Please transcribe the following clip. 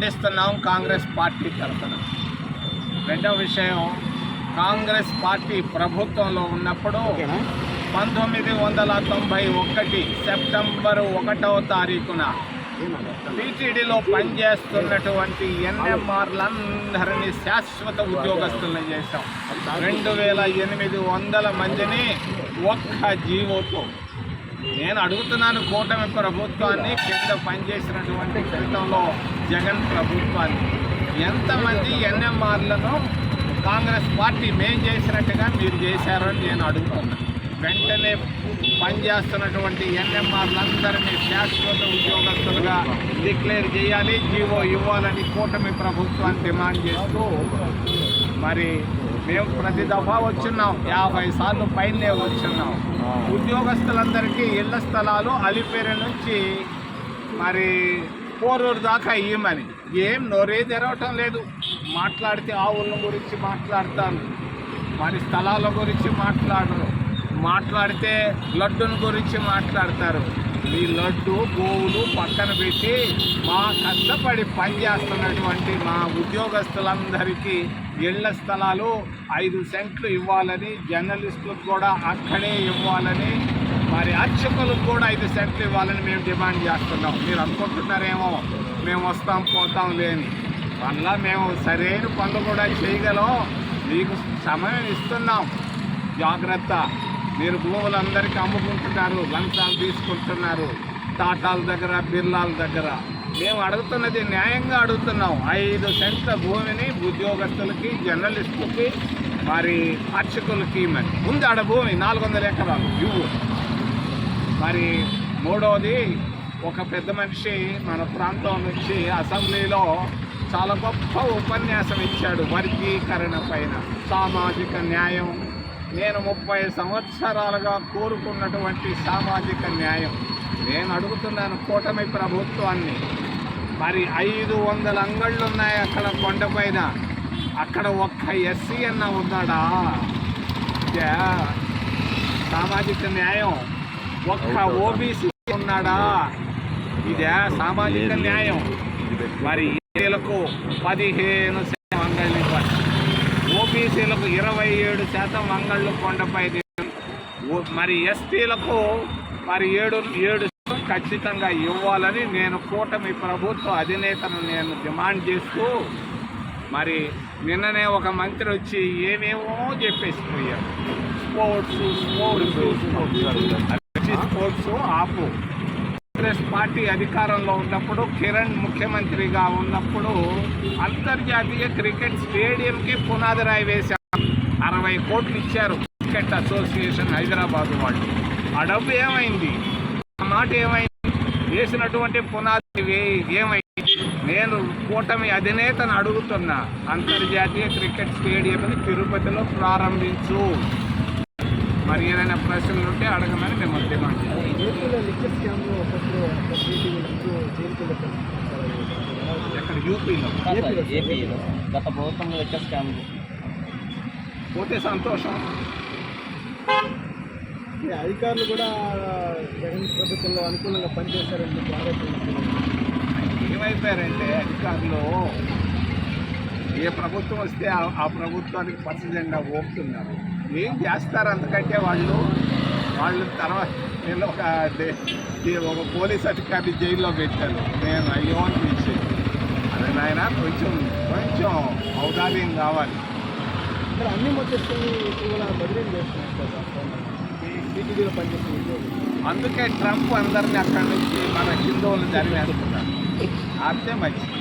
ఖండిస్తున్నాం కాంగ్రెస్ పార్టీ తరఫున. రెండవ విషయం, కాంగ్రెస్ పార్టీ ప్రభుత్వంలో ఉన్నప్పుడు 1991 సెప్టెంబర్ 1వ తారీఖున టీటీడీలో పనిచేస్తున్నటువంటి ఎన్ఎంఆర్లందరినీ శాశ్వత ఉద్యోగస్తులను చేశాం. 2800 మందిని ఒక్క జీవోతో. నేను అడుగుతున్నాను కూటమి ప్రభుత్వాన్ని, కింద పనిచేసినటువంటి క్రితంలో జగన్ ప్రభుత్వాన్ని, ఎంతమంది ఎన్ఎంఆర్లను కాంగ్రెస్ పార్టీ మేం చేసినట్టుగా మీరు చేశారని నేను అడుగుతున్నాను. వెంటనే పనిచేస్తున్నటువంటి ఎన్ఎంఆర్లందరినీ శాశ్వత ఉద్యోగస్తులుగా డిక్లేర్ చేయాలి, జీవో ఇవ్వాలని కూటమి ప్రభుత్వాన్ని డిమాండ్ చేస్తూ మరి మేము ప్రతి దఫా వచ్చున్నాం, 50 సార్లు పైనే వచ్చున్నాం. ఉద్యోగస్తులందరికీ ఇళ్ల స్థలాలు అలిపేరు నుంచి మరి పోరూరు దాకా ఇవ్వమని. ఏం నోరే తెరవటం లేదు. మాట్లాడితే ఆవుల గురించి మాట్లాడతారు, మరి స్థలాల గురించి మాట్లాడరు, మాట్లాడితే లడ్డుని గురించి మాట్లాడతారు. ఈ లడ్డు గోవులు పక్కన పెట్టి మా కష్టపడి పనిచేస్తున్నటువంటి మా ఉద్యోగస్తులందరికీ ఇళ్ల స్థలాలు 5 సెంట్లు ఇవ్వాలని, జర్నలిస్టులకు కూడా అక్కడే ఇవ్వాలని, మరి అర్చకులకు కూడా 5 సెంట్లు ఇవ్వాలని మేము డిమాండ్ చేస్తున్నాం. మీరు అనుకుంటున్నారేమో మేము వస్తాం పోతాం లేని. వల్ల మేము సరైన పనులు కూడా చేయగలం. మీకు సమయం ఇస్తున్నాం, జాగ్రత్త. మీరు భూములందరికీ అమ్ముకుంటున్నారు, లంచాలు తీసుకుంటున్నారు, టాటాల దగ్గర, బిర్లాల దగ్గర. మేము అడుగుతున్నది న్యాయంగా అడుగుతున్నాం. 5 సెంట్ల భూమిని ఉద్యోగస్తులకి, జర్నలిస్టులకి, మరి అర్చకులకి ఇవ్వమని. ఉంది ఆడ భూమి 400 ఎకరాలు ఇవ్వు. మరి మూడవది, ఒక పెద్ద మనిషి మన ప్రాంతం నుంచి అసెంబ్లీలో చాలా గొప్ప ఉపన్యాసం ఇచ్చాడు వర్గీకరణ పైన, సామాజిక న్యాయం. నేను 30 సంవత్సరాలుగా కోరుకున్నటువంటి సామాజిక న్యాయం. నేను అడుగుతున్నాను కూటమి ప్రభుత్వాన్ని, మరి 500 అంగళ్ళు ఉన్నాయి అక్కడ కొండపైన, అక్కడ ఒక్క ఎస్సీ అన్న ఉన్నాడా? సామాజిక న్యాయం. ఒక్క ఓబీసీ ఉన్నాడా? ఇదే సామాజిక న్యాయం. మరి ఎస్సీలకు 15% అంగళ్ళు ఇవ్వాలి, ఓబీసీలకు 27% అంగళ్ళు కొండపై, మరి ఎస్టీలకు మరి 7 ఖచ్చితంగా ఇవ్వాలని నేను కూటమి ప్రభుత్వ అధినేతను నేను డిమాండ్ చేస్తూ, మరి నిన్ననే ఒక మంత్రి వచ్చి ఏమేమో చెప్పేసిపోయారు. స్పోర్ట్స్ ఆపు. కాంగ్రెస్ పార్టీ అధికారంలో ఉన్నప్పుడు, కిరణ్ ముఖ్యమంత్రిగా ఉన్నప్పుడు అంతర్జాతీయ క్రికెట్ స్టేడియంకి పునాది రాయి వేశారు. 60 కోట్లు ఇచ్చారు క్రికెట్ అసోసియేషన్ హైదరాబాద్ వాళ్ళు. ఆ డబ్బు ఏమైంది? ఆ మాట ఏమైంది? వేసినటువంటి పునాది ఏమైంది? నేను కూటమి అధినేతను అడుగుతున్నా, అంతర్జాతీయ క్రికెట్ స్టేడియంని తిరుపతిలో ప్రారంభించు. మరి ఏదైనా ప్రశ్నలు ఉంటే అడగమని మేము డిమాండ్ చేస్తాం. ఎక్కడ? యూపీలో గత ప్రభుత్వంలో లిక్కర్ స్కామ్ పోతే సంతోషం. అధికారులు కూడా జగన్ ప్రభుత్వంలో అనుకూలంగా పనిచేశారని ఏమైపోయారంటే అధికారులు ఏ ప్రభుత్వం వస్తే ఆ ప్రభుత్వానికి పచ్చ జెండా ఊపుతున్నారు. ఏం చేస్తారు అంతకంటే వాళ్ళు తర్వాత నేను ఒక పోలీస్ అధికారిని జైల్లో పెట్టాను. నేను అయ్యో అనిపించేది. అదే నాయన కొంచెం ఔదార్యం కావాలి. అన్ని వచ్చేస్తుంది బదిలీ చేస్తున్నారు. అందుకే ట్రంప్ అందరినీ అక్కడి నుంచి మన హిందువులను జరిమేస్తున్నారు. అంతే మంచిది.